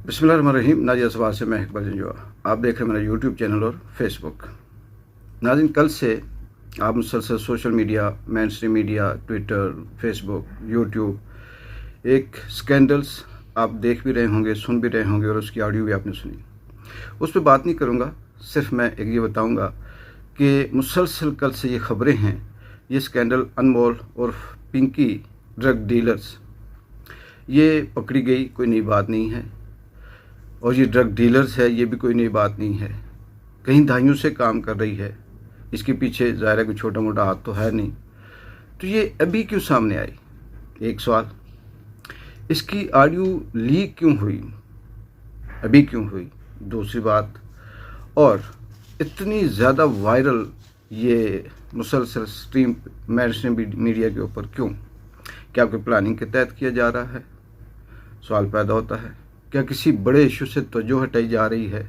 बिस्मिल्लाहिर्रहमानिर्रहीम। नाजिया सवाल से मैं इकबाल जंजुआ, आप देख रहे हैं मेरा यूट्यूब चैनल और फेसबुक। नाज़रीन, कल से आप मुसलसल social media, main stream media, Twitter, Facebook, YouTube, एक स्कैंडल्स आप देख भी रहे होंगे, सुन भी रहे होंगे और उसकी ऑडियो भी आपने सुनी। उस पर बात नहीं करूँगा, सिर्फ मैं एक ये बताऊँगा कि मुसलसल कल से ये खबरें हैं, ये स्कैंडल अनमोल और पिंकी ड्रग डीलर्स, ये पकड़ी गई कोई नई बात नहीं है, और ये ड्रग डीलर्स है ये भी कोई नई बात नहीं है। कहीं दहाइयों से काम कर रही है, इसके पीछे ज़ाहिर है कोई छोटा मोटा हाथ तो है नहीं। तो ये अभी क्यों सामने आई? एक सवाल। इसकी ऑडियो लीक क्यों हुई? अभी क्यों हुई? दूसरी बात। और इतनी ज़्यादा वायरल ये मुसलसल मेन स्ट्रीम मीडिया के ऊपर क्यों? क्या कोई प्लानिंग के तहत किया जा रहा है? सवाल पैदा होता है। क्या किसी बड़े इशू से तवज्जो हटाई जा रही है?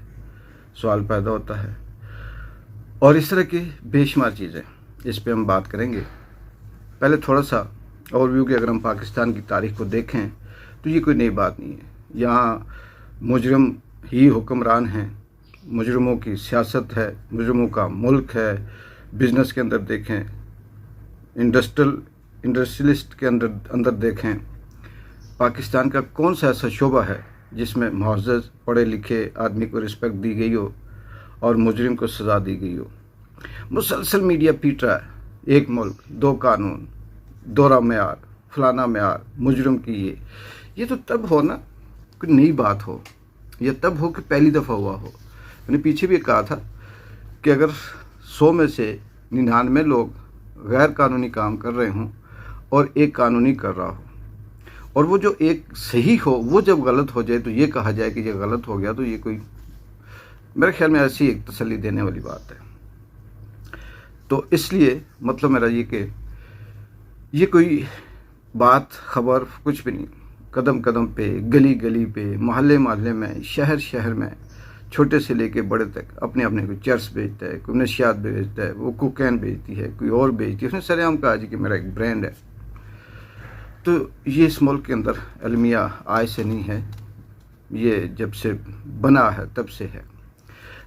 सवाल पैदा होता है। और इस तरह की बेशुमार चीज़ें, इस पे हम बात करेंगे। पहले थोड़ा सा ओवरव्यू के अगर हम पाकिस्तान की तारीख को देखें तो ये कोई नई बात नहीं है। यहाँ मुजरिम ही हुक्मरान हैं, मुजरिमों की सियासत है, मुजरिमों का मुल्क है। बिज़नेस के अंदर देखें, इंडस्ट्रियलिस्ट के अंदर देखें, पाकिस्तान का कौन सा ऐसा शोबा है जिसमें मुअज़्ज़ज़ पढ़े लिखे आदमी को रिस्पेक्ट दी गई हो और मुजरिम को सज़ा दी गई हो? मुसलसल मीडिया पीट रहा है, एक मुल्क दो कानून, दोहरा मेयार, फलाना मेयार, मुजरिम की ये तो तब हो ना कोई नई बात हो, या तब हो कि पहली दफ़ा हुआ हो। मैंने पीछे भी कहा था कि अगर 100 में से 99 लोग गैर कानूनी काम कर रहे हों और एक कानूनी कर रहा हो, और वो जो एक सही हो वो जब गलत हो जाए तो ये कहा जाए कि ये गलत हो गया, तो ये कोई मेरे ख्याल में ऐसी एक तसल्ली देने वाली बात है। तो इसलिए मतलब मेरा ये कि ये कोई बात खबर कुछ भी नहीं। कदम कदम पे, गली गली पे, मोहल्ले मोहल्ले में, शहर शहर में, छोटे से लेके बड़े तक अपने अपने कोई चर्च बेचता है, कोई नशियात बेचता है, वो कोकेन बेचती है, कोई और बेचती है। उसने सरेआम कहा जी कि मेरा एक ब्रांड है। तो ये इस मुल्क के अंदर अलमिया आज से नहीं है, ये जब से बना है तब से है।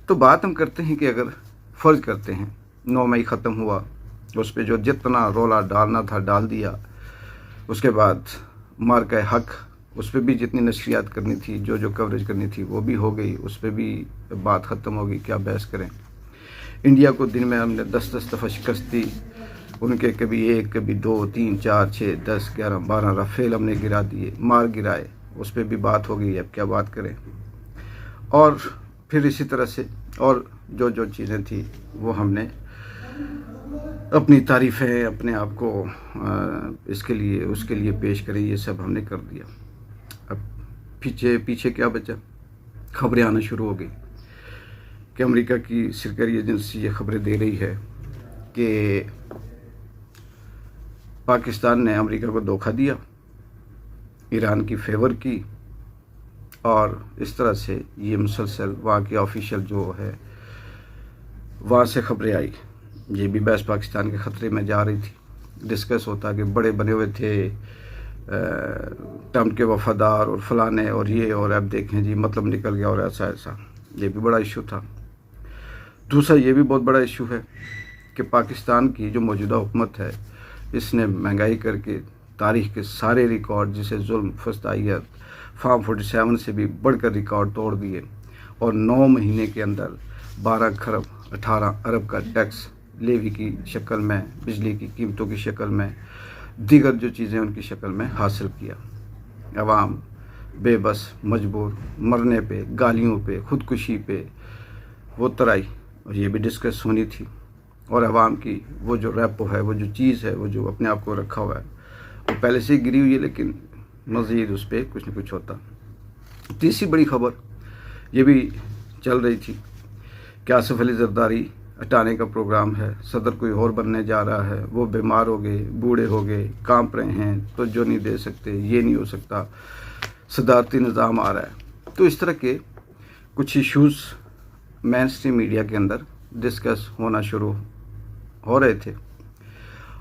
तो बात हम करते हैं कि अगर फ़र्ज़ करते हैं 9 मई ख़त्म हुआ, उस पर जो जितना रोला डालना था डाल दिया, उसके बाद मार्का हक, उस पर भी जितनी नशरियात करनी थी, जो कवरेज करनी थी वो भी हो गई, उस पर भी बात ख़त्म हो गई, क्या बहस करें। इंडिया को दिन में हमने 10-10 दफ़ा शिकस्त दी, उनके कभी 1, कभी 2, 3, 4, 6, 10, 11, 12 राफेल हमने गिरा दिए, मार गिराए, उस पर भी बात हो गई। अब क्या बात करें। और फिर इसी तरह से और जो चीज़ें थी वो हमने अपनी तारीफ़ें अपने आप को इसके लिए उसके लिए पेश करें, ये सब हमने कर दिया। अब पीछे क्या बचा? खबरें आना शुरू हो गई कि अमेरिका की सरकारी एजेंसी ये खबरें दे रही है कि पाकिस्तान ने अमेरिका को धोखा दिया, ईरान की फेवर की, और इस तरह से ये मुसलसल वहाँ की ऑफिशियल जो है वहाँ से खबरें आई। ये भी बहस पाकिस्तान के ख़तरे में जा रही थी। डिस्कस होता कि बड़े बने हुए थे ट्रम्प के वफादार और फलाने और ये, और अब देखें जी मतलब निकल गया और ऐसा। ये भी बड़ा इशू था। दूसरा ये भी बहुत बड़ा इशू है कि पाकिस्तान की जो मौजूदा हुकूमत है, इसने महंगाई करके तारीख़ के सारे रिकॉर्ड, जिसे जुल्म, फस्तायत, फार्म 47 से भी बढ़कर रिकॉर्ड तोड़ दिए, और 9 महीने के अंदर 12 खरब 18 अरब का टैक्स लेवी की शक्ल में, बिजली की कीमतों की शक्ल में, दीगर जो चीज़ें उनकी शक्ल में हासिल किया। अवाम बेबस, मजबूर, मरने पे, गालियों पे, ख़ुदकुशी पे वो तराई, और ये भी डिस्कस होनी थी। और अवाम की वो जो रेपो है, वो जो चीज़ है, वो जो अपने आप को रखा हुआ है, वो पहले से ही गिरी हुई है, लेकिन मज़ीद उस पर कुछ न कुछ होता। तीसरी बड़ी खबर ये भी चल रही थी कि आसिफ अली जरदारी हटाने का प्रोग्राम है, सदर कोई और बनने जा रहा है, वो बीमार हो गए, बूढ़े हो गए, कांप रहे हैं, तो जो नहीं दे सकते, ये नहीं हो सकता, सदारती निज़ाम आ रहा है। तो इस तरह के कुछ इश्यूज़ मेन स्ट्रीम मीडिया के अंदर डिस्कस होना शुरू हो रहे थे।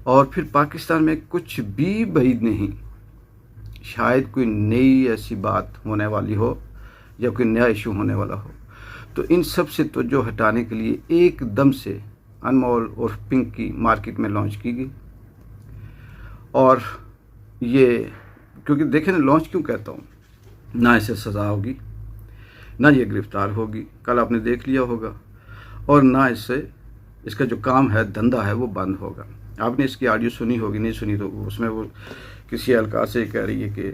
और फिर पाकिस्तान में कुछ भी بعید नहीं, शायद कोई नई ऐसी बात होने वाली हो یا کوئی نیا ایشو ہونے والا ہو، تو ان سب سے توجہ ہٹانے کے لیے ایک دم سے انمول اور پنک کی مارکیٹ میں لانچ کی گئی۔ اور یہ کیونکہ دیکھیں نا، لانچ کیوں کہتا ہوں، نہ اسے سزا ہوگی، نہ یہ گرفتار ہوگی، کل آپ نے دیکھ لیا ہوگا، اور نہ اس کا جو کام ہے، دھندا ہے، وہ بند ہوگا۔ آپ نے اس کی آڈیو سنی ہوگی، نہیں سنی تو اس میں وہ کسی اہلکار سے کہہ رہی ہے کہ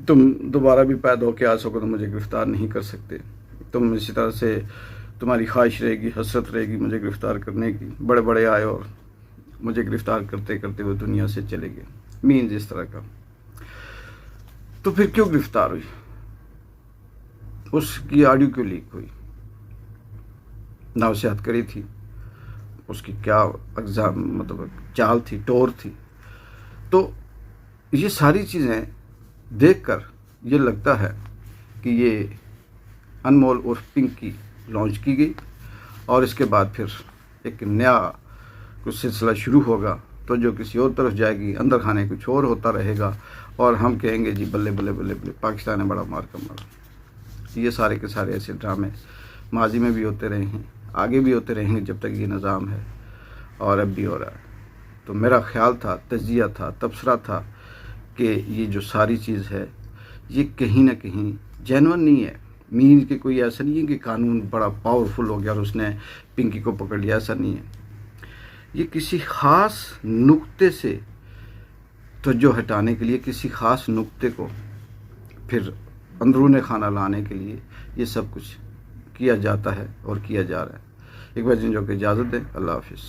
تم دوبارہ بھی پیدا ہو کے آ سکو تو مجھے گرفتار نہیں کر سکتے، تم اسی طرح سے تمہاری خواہش رہے گی، حسرت رہے گی مجھے گرفتار کرنے کی، بڑے بڑے آئے اور مجھے گرفتار کرتے کرتے وہ دنیا سے چلے گئے، مینز اس طرح کا۔ تو پھر کیوں گرفتار ہوئی؟ اس کی آڈیو کیوں لیک ہوئی؟ نہ اسے ہتھکڑی تھی، اس کی کیا مطلب چال تھی، ٹور تھی؟ تو یہ ساری چیزیں دیکھ کر یہ لگتا ہے کہ یہ انمول اور پنک کی لانچ کی گئی، اور اس کے بعد پھر ایک نیا کچھ سلسلہ شروع ہوگا، تو جو کسی اور طرف جائے گی، اندر کھانے کچھ اور ہوتا رہے گا، اور ہم کہیں گے جی بلے بلے بلے بلے پاکستان نے بڑا مار کا مارا۔ یہ سارے کے سارے ایسے ڈرامے ماضی میں بھی ہوتے رہے ہیں، آگے بھی ہوتے رہیں گے جب تک یہ نظام ہے، اور اب بھی ہو رہا ہے۔ تو میرا خیال تھا، تجزیہ تھا، تبصرہ تھا کہ یہ جو ساری چیز ہے یہ کہیں نہ کہیں جینون نہیں ہے، مین کہ کوئی ایسا نہیں ہے کہ قانون بڑا پاورفل ہو گیا اور اس نے پنکی کو پکڑ لیا، ایسا نہیں ہے۔ یہ کسی خاص نقطے سے توجہ ہٹانے کے لیے، کسی خاص نقطے کو پھر اندرون خانہ لانے کے لیے یہ سب کچھ کیا جاتا ہے اور کیا جا رہا ہے۔ ایک بار جن جو کہ اجازت دیں، اللہ حافظ۔